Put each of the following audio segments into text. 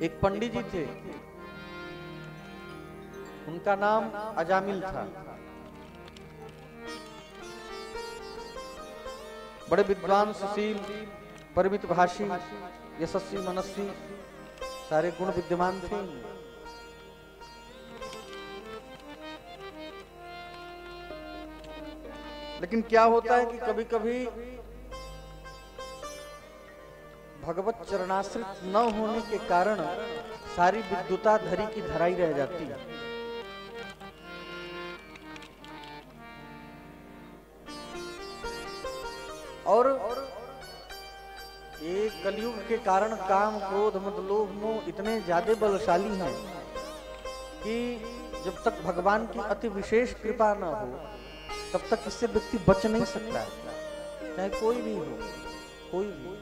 एक पंडित जी थे, उनका नाम अजामिल था। बड़े विद्वान, सुशील, परिमित भाषी, यशस्वी, मनस्वी, सारे गुण विद्यमान थे। लेकिन क्या होता है कि कभी कभी भगवत चरणाश्रित न होने के कारण सारी विद्युता धरी की धराई रह जाती है। और ये कलयुग के कारण काम, क्रोध, मद, लोभ, मोह इतने ज्यादा बलशाली हैं कि जब तक भगवान की अति विशेष कृपा न हो तब तक इससे व्यक्ति बच नहीं सकता, चाहे कोई भी हो, कोई भी।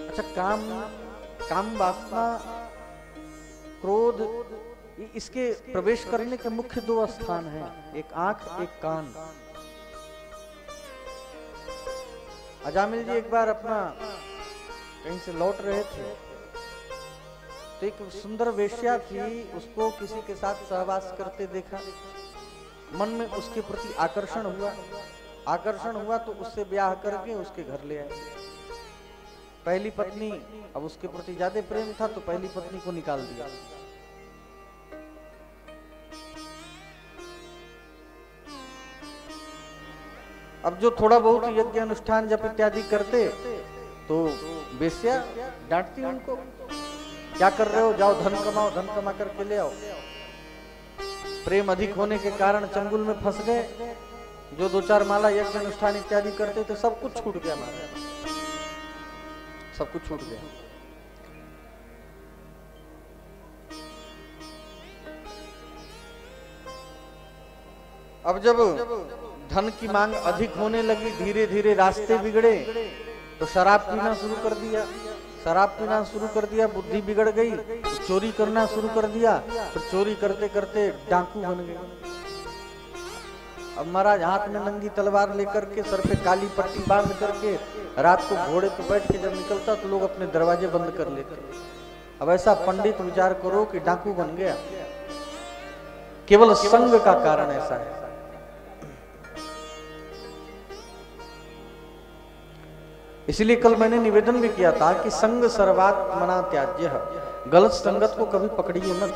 अच्छा, काम वासना, क्रोध, इसके प्रवेश करने के मुख्य दो स्थान हैं, एक आंख, एक कान। अजामिल जी एक बार अपना कहीं से लौट रहे थे तो एक सुंदर वेश्या थी, उसको किसी के साथ सहवास करते देखा, मन में उसके प्रति आकर्षण हुआ तो उससे ब्याह करके उसके घर ले आए। पहली पत्नी, अब उसके प्रति ज्यादा प्रेम था तो पहली पत्नी को निकाल दिया। अब जो थोड़ा बहुत यज्ञ अनुष्ठान जप इत्यादि करते तो वेश्या डांटती उनको, क्या कर रहे हो, जाओ धन कमाओ, धन कमा करके ले आओ। प्रेम अधिक होने के कारण चंगुल में फंस गए। जो दो चार माला यज्ञ अनुष्ठान इत्यादि करते थे सब कुछ छूट गया, सब कुछ छूट गया। अब जब धन की मांग अधिक होने लगी, धीरे धीरे रास्ते बिगड़े तो शराब पीना शुरू कर दिया। शराब पीना शुरू कर दिया, बुद्धि बिगड़ गई, चोरी करना शुरू कर दिया, तो चोरी करते करते डाकू बन गए। अब महाराज हाथ में नंगी तलवार लेकर के, सर पे काली पट्टी बांध करके रात को घोड़े पे बैठ के जब निकलता तो लोग अपने दरवाजे बंद कर लेते। अब ऐसा पंडित विचार करो कि डाकू बन गया, केवल संग का कारण ऐसा है। इसलिए कल मैंने निवेदन भी किया था कि संग सर्वात मना त्याज्य, गलत संगत को कभी पकड़िए मत।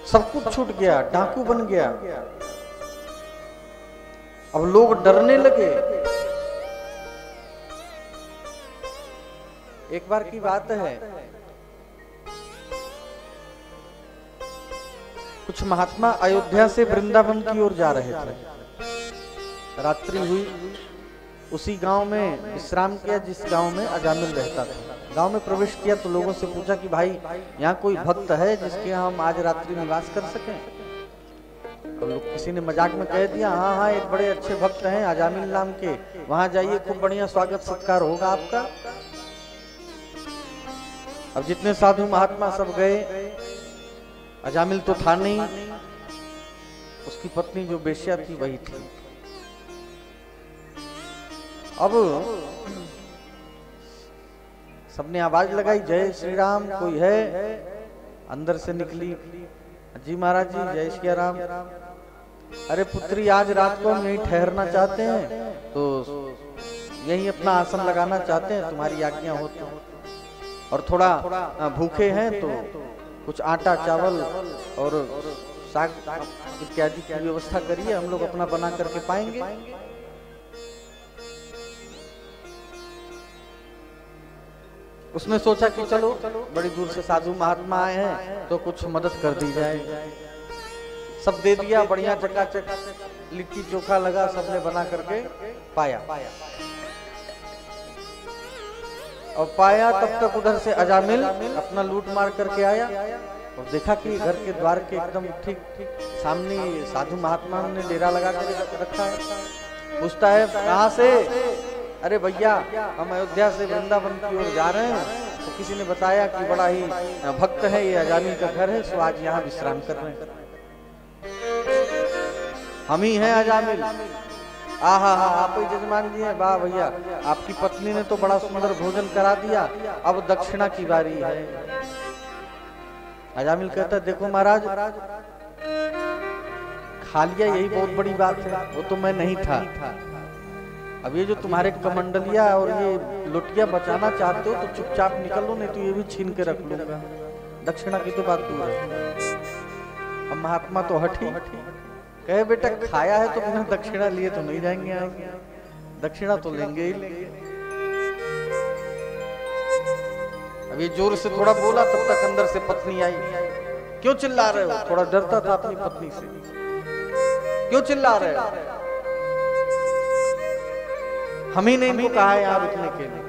सब कुछ छूट गया, डाकू बन गया। अब लोग डरने लगे। एक बार की बात है, कुछ महात्मा अयोध्या से वृंदावन की ओर जा रहे थे। रात्रि हुई, उसी गांव में विश्राम किया जिस गांव में अजामिल रहता था। गांव में प्रवेश किया तो लोगों से पूछा कि भाई यहाँ कोई भक्त है जिसके यहाँ हम आज रात्रि निवास कर सकें। तो लोग किसी ने मजाक में कह दिया, हाँ हाँ एक बड़े अच्छे भक्त हैं अजामिल नाम के, वहां जाइए, खूब बढ़िया स्वागत सत्कार होगा आपका। अब जितने साधु महात्मा सब गए, अजामिल तो था नहीं, उसकी पत्नी जो वेश्या थी वही थी। अब सबने आवाज लगाई, जय श्री राम, कोई है? अंदर से निकली, जी महाराज जी जय श्री राम। अरे पुत्री, आज रात को हम यहीं ठहरना चाहते हैं, तो यहीं अपना आसन लगाना चाहते हैं, तुम्हारी आज्ञा हो तो। और थोड़ा भूखे हैं तो कुछ आटा, चावल और साग इत्यादि की व्यवस्था करिए, हम लोग अपना बना करके पाएंगे। उसने सोचा कि चलो बड़ी दूर से साधु महात्मा आए हैं तो कुछ मदद कर दी जाए। सब दे दिया, बढ़िया चकाचक लिट्टी चोखा लगा, सबने बना करके पाया। और पाया तब तक उधर से अजामिल अपना लूट मार करके आया और देखा कि घर के द्वार के एकदम ठीक सामने साधु महात्मा ने डेरा लगा कर रखा है। पूछता है, कहाँ से? अरे भैया, हम अयोध्या से वृंदावन की ओर जा रहे हैं। तो किसी ने बताया कि बड़ा ही भक्त है, ये अजामिल का घर है, सो आज यहाँ विश्राम कर रहे हैं। हम ही हैं अजामिल। आहा हा, आप ही जजमान जी हैं, वाह भैया, आपकी पत्नी ने तो बड़ा सुंदर भोजन करा दिया, अब दक्षिणा की बारी है। अजामिल कहता है देखो महाराज, खा लिया यही बहुत बड़ी बात है, वो तो मैं नहीं था। अब ये जो तुम्हारे कमंडलिया और ये लुटिया बचाना चाहते हो तो चुपचाप निकल लो, नहीं तो ये भी छीन के रख लूंगा। दक्षिणा की तो बात दूर है। अब महात्मा तो हठी, कहे बेटा खाया है तो बिना दक्षिणा लिए तो नहीं जाएंगे, आएंगे दक्षिणा तो लेंगे ही लेंगे। अब ये जोर से थोड़ा बोला, तब तक अंदर से पत्नी आई। क्यों चिल्ला रहे हो? थोड़ा डरता था अपनी पत्नी से। क्यों चिल्ला रहे हो? हम ही ने इनको कहा है यहाँ रुकने के लिए।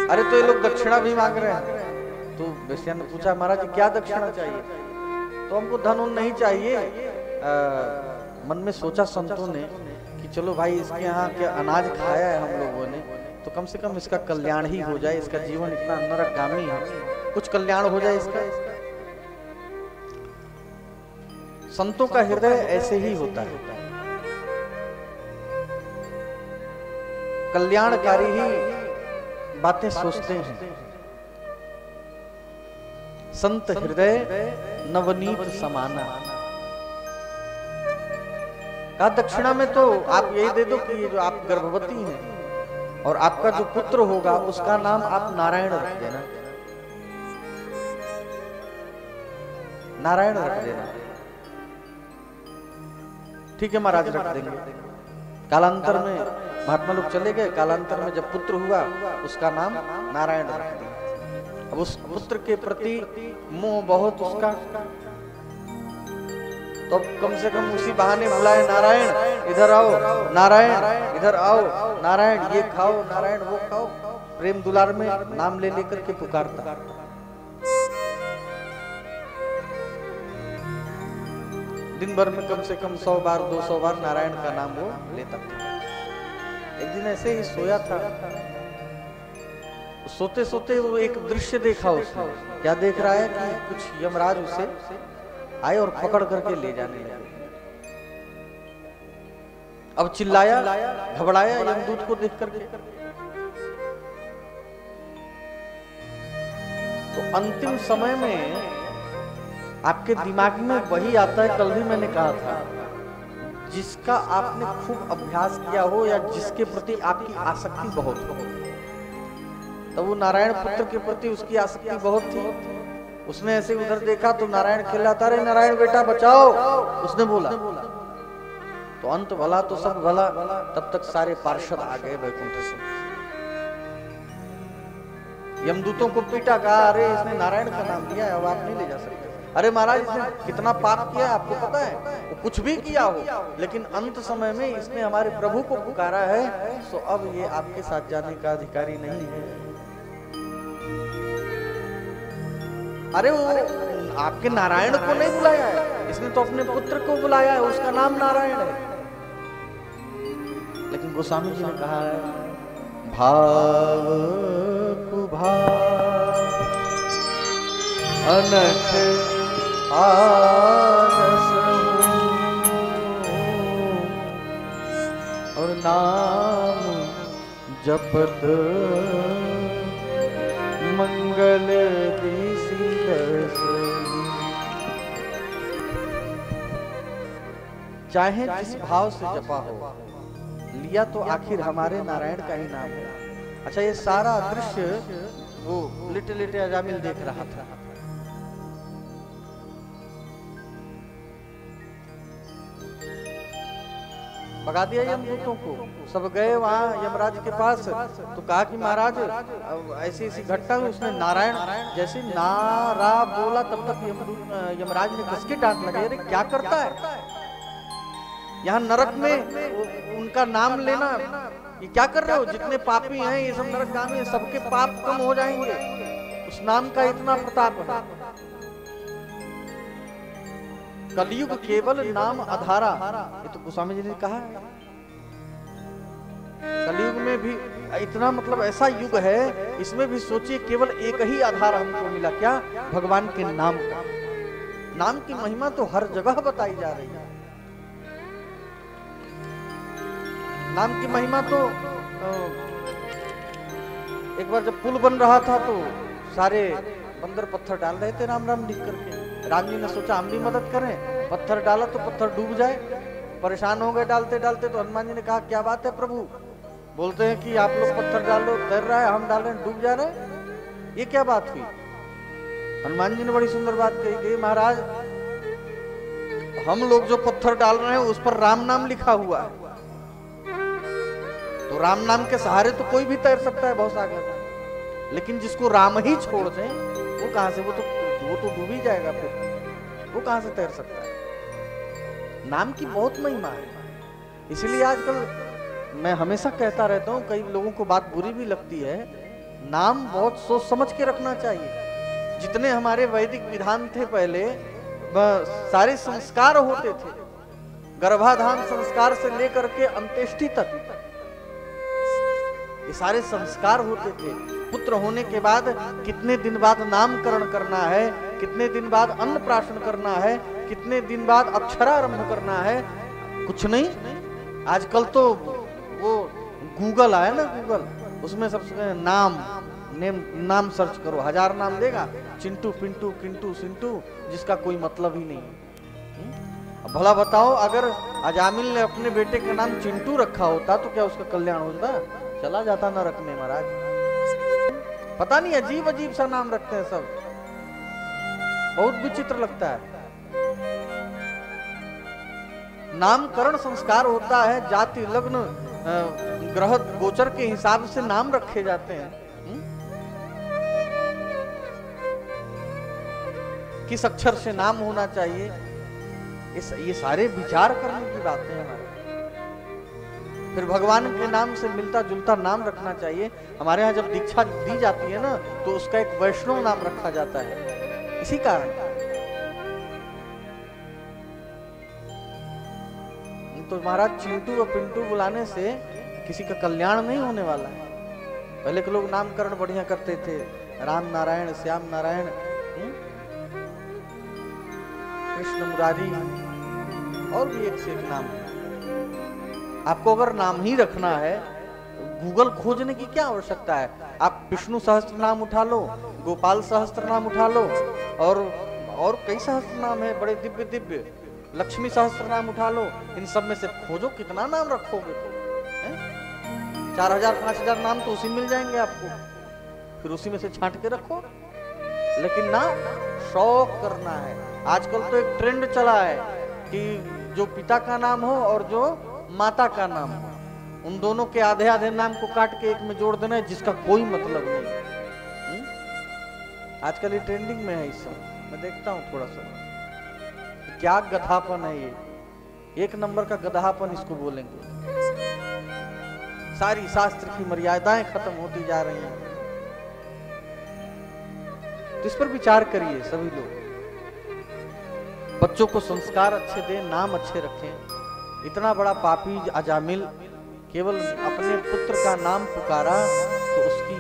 अरे तो ये लोग दक्षिणा भी मांग रहे हैं। तो वेश्या ने पूछा महाराज क्या दक्षिणा चाहिए? तो हमको धन उन नहीं चाहिए। मन में सोचा संतों ने कि चलो भाई इसके यहाँ के अनाज खाया है हम लोगों ने, तो कम से कम इसका कल्याण ही हो जाए, इसका जीवन इतना नरकगामी है, कुछ कल्याण हो जाए इसका। संतों का हृदय ऐसे ही होता है, कल्याणकारी ही बातें सोचते हैं। संत हृदय नवनीत समाना। का दक्षिणा में तो आप यही दे दो कि ये जो आप गर्भवती हैं और आपका जो पुत्र होगा उसका नाम आप नारायण रख देना, नारायण रख देना। ठीक है महाराज रख देंगे। कालांतर में महात्मा लोग चले गए, कालांतर में जब पुत्र हुआ उसका नाम नारायण रख दिया। अब उस पुत्र के प्रति मोह बहुत उसका, तो कम से कम उसी बहाने बुलाए, नारायण इधर आओ, नारायण इधर आओ, नारायण ये खाओ, नारायण वो खाओ। प्रेम दुलार में नाम ले लेकर के पुकारता। दिन भर में कम से कम 100 बार 200 बार नारायण का नाम वो लेता था। एक दिन ऐसे ही सोया था, सोते सोते वो एक दृश्य देखा उसने। क्या देख रहा है कि कुछ यमराज उसे आए और पकड़ करके ले जाने लगे। अब चिल्लाया, घबराया यमदूत को देख करके। तो अंतिम समय में आपके दिमाग में वही आता है, कल भी मैंने कहा था, जिसका आपने खूब अभ्यास किया हो या जिसके प्रति आपकी आसक्ति बहुत हो। तो वो नारायण पुत्र के प्रति उसकी आसक्ति बहुत थी। उसने ऐसे उधर देखा तो नारायण खिलाता, रे नारायण बेटा बचाओ, उसने बोला। तो अंत भला तो सब भला। तब तक सारे पार्षद आ गए वैकुंठ से। यमदूतों को पीटा, कहा अरे इसने नारायण का नाम लिया है, अब आप नहीं ले जा सकते। अरे महाराज इसने कितना पाप किया आपको पता है? वो कुछ भी किया हो, लेकिन अंत समय में इसने हमारे प्रभु को पुकारा है, तो अब ये आपके साथ जाने का अधिकारी नहीं है। अरे वो आपके नारायण को नहीं बुलाया है, इसने तो अपने पुत्र को बुलाया है, उसका नाम नारायण है। लेकिन गोस्वामी जी ने कहा है, भाव कुभाव अनख आरस और नाम जपत मंगल दिसी दस। चाहे जिस भाव से जपा हो, लिया तो आखिर हमारे नारायण का ही नाम है। अच्छा, ये सारा दृश्य वो लेटे लेटे अजामिल देख रहा था। भगा दिया यमदूतों को, सब गए वहां यमराज के पास। तो कहा कि महाराज ऐसी ऐसी घटना हुई। उसने नारायण जैसे नारा बोला, तब तक यमराज ने कस के डांट लगाई, अरे क्या करता है यहाँ नरक में उनका नाम लेना, ये क्या कर रहे हो? जितने पापी हैं ये सब नरकगामी हैं, सबके पाप कम हो जाएंगे, उस नाम का इतना प्रताप है। कलयुग केवल नाम आधारा, ये तो गोस्वामी जी ने कहा है। कलयुग में भी इतना मतलब ऐसा युग है, इसमें भी सोचिए केवल एक ही आधार हमको मिला, क्या? भगवान के नाम का। नाम की महिमा तो हर जगह बताई जा रही है। नाम की महिमा तो एक बार जब पुल बन रहा था तो सारे बंदर पत्थर डाल रहे थे राम राम लिख करके। राम जी ने सोचा हम भी मदद करें, पत्थर डाला तो पत्थर डूब जाए, परेशान हो गए डालते डालते। तो हनुमान जी ने कहा क्या बात है प्रभु, बोलते हैं कि आप लोग पत्थर डाल रहे हो तैर रहा है, हम डाल रहे हैं डूब जा रहे हैं, ये क्या बात हुई। हनुमान जी ने बड़ी सुंदर बात कही कि महाराज हम लोग जो पत्थर डाल रहे हैं उस पर राम नाम लिखा हुआ है, तो राम नाम के सहारे तो कोई भी तैर सकता है भवसागर में, लेकिन जिसको राम ही छोड़ दें वो कहां से, वो तो डूब ही जाएगा, फिर वो कहां से तैर सकता है। नाम की बहुत महिमा है। इसलिए आजकल मैं हमेशा कहता रहता हूं, कई लोगों को बात बुरी भी लगती है, नाम बहुत सोच समझ के रखना चाहिए। जितने हमारे वैदिक विधान थे पहले, सारे संस्कार होते थे, गर्भाधान संस्कार से लेकर के अंत्येष्टि तक ये सारे संस्कार होते थे। पुत्र होने के बाद कितने दिन बाद नामकरण करना है, कितने दिन बाद अन्नप्राशन करना है, कितने दिन बाद अक्षरारंभ करना है, कुछ नहीं। आजकल तो वो गूगल आया ना, गूगल, उसमें सबसे नाम सर्च करो, 1000 नाम देगा, चिंटू पिंटू किंटू सिंटू, जिसका कोई मतलब ही नहीं। अब भला बताओ, अगर अजामिल ने अपने बेटे का नाम चिंटू रखा होता तो क्या उसका कल्याण होता? चला जाता नरक में महाराज। पता नहीं अजीब अजीब सा नाम रखते हैं सब, बहुत विचित्र लगता है। नामकरण संस्कार होता है, जाति लग्न ग्रह गोचर के हिसाब से नाम रखे जाते हैं। किस अक्षर से नाम होना चाहिए, ये सारे विचार करने की बातें हैं हमारे। फिर भगवान के नाम से मिलता जुलता नाम रखना चाहिए। हमारे यहाँ जब दीक्षा दी जाती है ना, तो उसका एक वैष्णव नाम रखा जाता है, इसी कारण। तो महाराज चिंटू और पिंटू बुलाने से किसी का कल्याण नहीं होने वाला है। पहले के लोग नामकरण बढ़िया करते थे, राम नारायण, श्याम नारायण, कृष्ण मुरारी, और भी एक से एक नाम है। आपको अगर नाम ही रखना है, गूगल खोजने की क्या आवश्यकता है। आप विष्णु सहस्त्र नाम उठा लो, गोपाल सहस्त्र नाम उठा लो, और कई सहस्त्र नाम है बड़े दिव्य दिव्य, लक्ष्मी सहस्त्र नाम उठा लो। इन सब में से खोजो, कितना नाम रखोगे तो 4000 5000 नाम तो उसी मिल जाएंगे आपको, फिर उसी में से छांट के रखो। लेकिन ना, शौक करना है। आजकल तो एक ट्रेंड चला है कि जो पिता का नाम हो और जो माता का नाम हो, उन दोनों के आधे आधे नाम को काट के एक में जोड़ देना है, जिसका कोई मतलब नहीं। आजकल ये ट्रेंडिंग में है, इस समय मैं देखता हूँ थोड़ा सा। क्या गधापन है ये, एक नंबर का गधापन इसको बोलेंगे। सारी शास्त्र की मर्यादाएं खत्म होती जा रही हैं। तो इस पर विचार करिए सभी लोग। बच्चों को संस्कार अच्छे दें, नाम अच्छे रखें। इतना बड़ा पापी अजामिल केवल अपने पुत्र का नाम पुकारा तो उसकी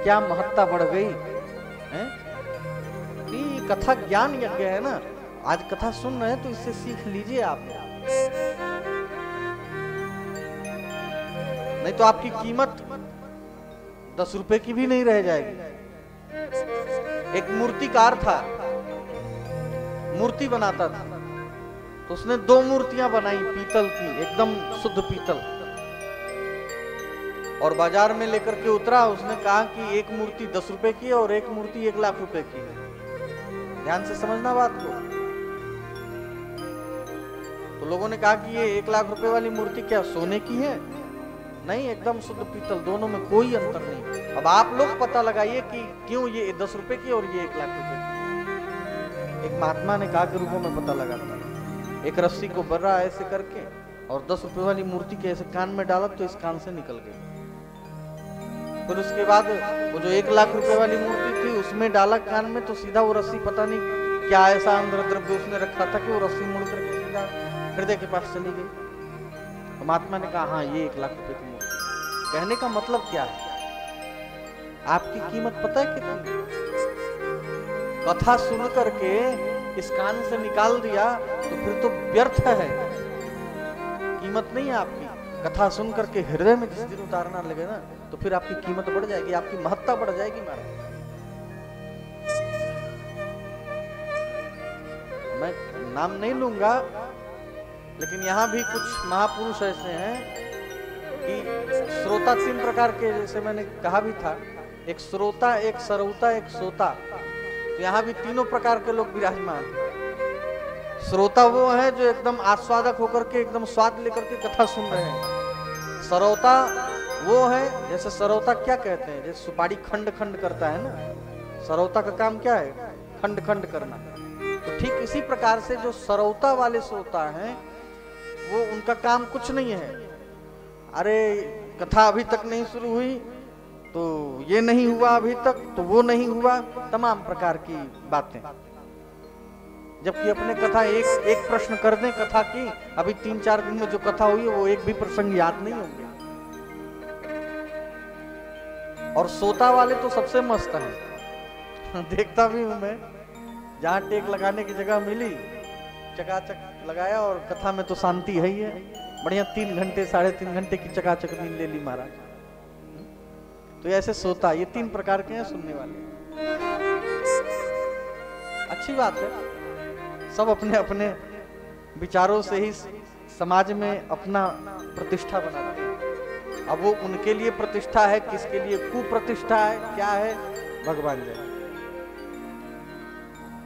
क्या महत्ता बढ़ गई है? ये कथा ज्ञान यज्ञ है ना। आज कथा सुन रहे हैं तो इससे सीख लीजिए आप, नहीं तो आपकी कीमत 10 रुपए की भी नहीं रह जाएगी। एक मूर्तिकार था, मूर्ति बनाता था, तो उसने 2 मूर्तियां बनाई पीतल की, एकदम शुद्ध पीतल, और बाजार में लेकर के उतरा। उसने कहा कि एक मूर्ति 10 रुपए की है और एक मूर्ति 1 लाख रुपए की है। ध्यान से समझना बात को। तो लोगों ने कहा कि ये 1 लाख रुपए वाली मूर्ति क्या सोने की है? नहीं, एकदम शुद्ध पीतल, दोनों में कोई अंतर नहीं। अब आप लोग पता लगाइए कि क्यों ये 10 रुपए की और ये 1 लाख रुपए की। एक महात्मा ने कहा के रूपों में पता लगाता, एक रस्सी को बर्रा ऐसे करके और 10 रुपए वाली मूर्ति के ऐसे कान में डाला तो इस कान से निकल गई। फिर उसके बाद वो जो 1 लाख रुपए वाली मूर्ति थी उसमें डाला कान में, तो सीधा वो रस्सी, पता नहीं क्या ऐसा अंदर द्रव्य उसने रखा था कि वो रस्सी मुड़ करके सीधा हृदय के पास चली गई। तो महात्मा ने कहा हाँ ये 1 लाख रुपए की मूर्ति। कहने का मतलब क्या है? आपकी कीमत पता है कितनी? कथा सुन करके इस कान से निकाल दिया तो फिर तो व्यर्थ है, कीमत नहीं है आपकी। कथा सुन करके हृदय में जिस दिन उतारना लगे ना, तो फिर आपकी कीमत बढ़ जाएगी, आपकी महत्ता बढ़ जाएगी महाराज। मैं नाम नहीं लूंगा, लेकिन यहाँ भी कुछ महापुरुष ऐसे हैं कि श्रोता 3 प्रकार के, जैसे मैंने कहा भी था, एक श्रोता, एक सरौता, एक सोता। तो यहाँ भी तीनों प्रकार के लोग विराजमान। श्रोता वो है जो एकदम आस्वादक होकर के एकदम स्वाद लेकर के कथा सुन रहे हैं। सरौता वो है, जैसे सरौता क्या कहते हैं, जैसे सुपारी खंड खंड करता है ना, सरौता का काम क्या है, खंड खंड करना। तो ठीक इसी प्रकार से जो सरौता वाले श्रोता हैं, वो उनका काम कुछ नहीं है, अरे कथा अभी तक नहीं शुरू हुई तो ये नहीं हुआ, अभी तक तो वो नहीं हुआ, तमाम प्रकार की बातें। जबकि अपने कथा एक प्रश्न कर दें कथा की, अभी 3-4 दिन में जो कथा हुई है वो एक भी प्रसंग याद नहीं होंगे। और सोता वाले तो सबसे मस्त हैं। देखता भी हूं मैं, जहां टेक लगाने की जगह मिली चकाचक लगाया, और कथा में तो शांति है ही है, बढ़िया 3 घंटे 3.5 घंटे की चकाचक नींद ले ली महाराज। तो ऐसे सोता, ये 3 प्रकार के हैं सुनने वाले। अच्छी बात है, सब अपने अपने विचारों से ही समाज में अपना प्रतिष्ठा बनाते हैं। अब वो उनके लिए प्रतिष्ठा है, किसके लिए कुप्रतिष्ठा है, क्या है, भगवान जाने।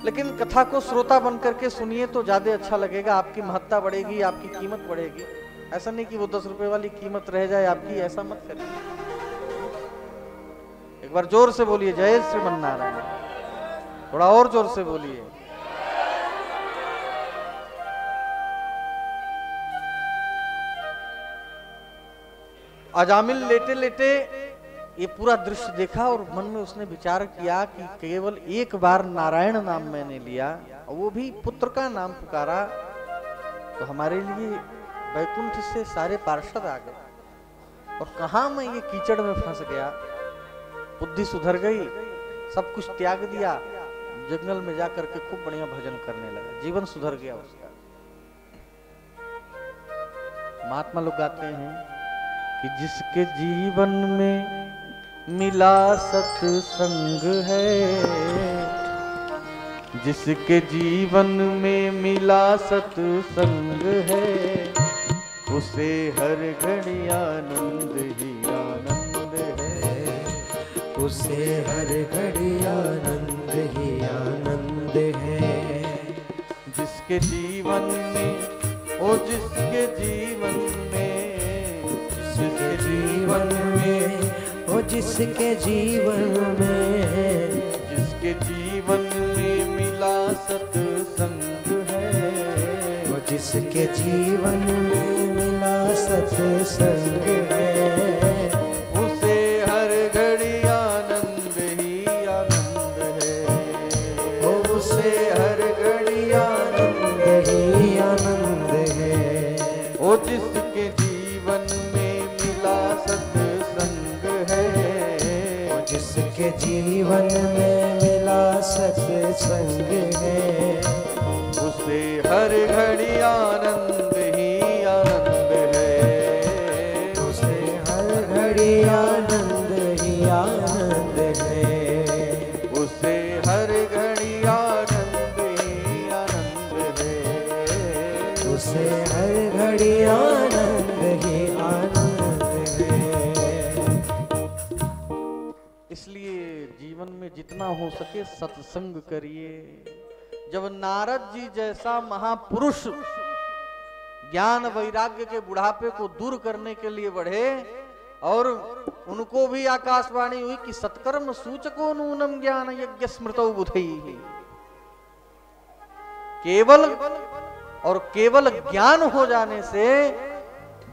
लेकिन कथा को श्रोता बन करके सुनिए तो ज्यादा अच्छा लगेगा, आपकी महत्ता बढ़ेगी, आपकी कीमत बढ़ेगी। ऐसा नहीं कि वो 10 रुपए वाली कीमत रह जाए आपकी, ऐसा मत करिए। एक बार जोर से बोलिए जय श्रीमन्नारायण, थोड़ा और जोर से बोलिए। अजामिल लेटे लेटे ये पूरा दृश्य देखा और मन में उसने विचार किया कि केवल एक बार नारायण नाम मैंने लिया, और वो भी पुत्र का नाम पुकारा, तो हमारे लिए वैकुंठ से सारे पार्षद आ गए। और कहां मैं ये कीचड़ में फंस गया, बुद्धि सुधर गई, सब कुछ त्याग दिया, जंगल में जाकर के खूब बढ़िया भजन करने लगा, जीवन सुधर गया उसका। महात्मा लोग गाते हैं कि जिसके जीवन में मिला सत्संग है, जिसके जीवन में मिला सत्संग है, उसे हर घड़ी आनंद ही आनंद है, उसे हर घड़ी आनंद ही आनंद है। जिसके जीवन में, ओ जिसके जीवन में, जिसके जीवन में, ओ जिसके जीवन में, जिसके जीवन में मिला सत्संग है, ओ जिसके जीवन में मिला सत्संग है, उसे हर घड़ी आनंद ही आनंद है, ओ उसे हर घड़ी आनंद ही आनंद है। ओ जिसके जीवन में मिला सत्संग है, ओ जिसके जीवन में मिला सत्संग है, उसे हर घड़ी आनंद ही आनंद है, उसे हर घड़ी आनंद ही आनंद है, उसे हर घड़ी आनंद ही आनंद है, उसे हर घड़ी आनंद ही आनंद है। इसलिए जीवन में जितना हो सके सत्संग करिए। जब नारद जी जैसा महापुरुष ज्ञान वैराग्य के बुढ़ापे को दूर करने के लिए बढ़े, और उनको भी आकाशवाणी हुई कि सत्कर्म सूचको नूनम ज्ञान यज्ञ स्मृतौ बुधैः। केवल और केवल ज्ञान हो जाने से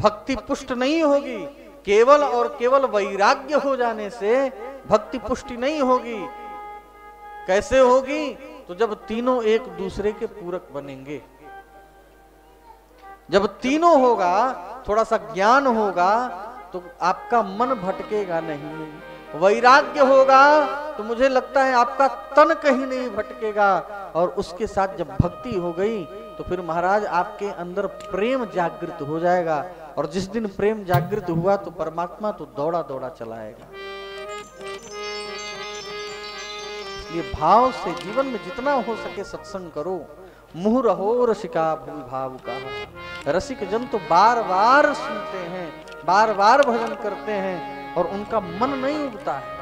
भक्ति पुष्ट नहीं होगी, केवल और केवल वैराग्य हो जाने से भक्ति पुष्टि नहीं होगी। कैसे होगी? तो जब तीनों एक दूसरे के पूरक बनेंगे। जब तीनों होगा, थोड़ा सा ज्ञान होगा तो आपका मन भटकेगा नहीं। वैराग्य होगा तो मुझे लगता है आपका तन कहीं नहीं भटकेगा। और उसके साथ जब भक्ति हो गई तो फिर महाराज आपके अंदर प्रेम जागृत हो जाएगा, और जिस दिन प्रेम जागृत हुआ तो परमात्मा तो दौड़ा दौड़ा चलाएगा। इसलिए भाव से जीवन में जितना हो सके सत्संग करो। मुहुर हो रसिका भूमि भाव का, रसिक जन तो बार बार सुनते हैं, बार बार भजन करते हैं और उनका मन नहीं उबता है।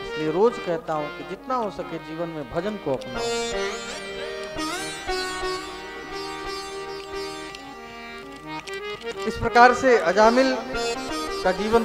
इसलिए रोज कहता हूं कि जितना हो सके जीवन में भजन को अपनाओ। इस प्रकार से अजामिल का जीवन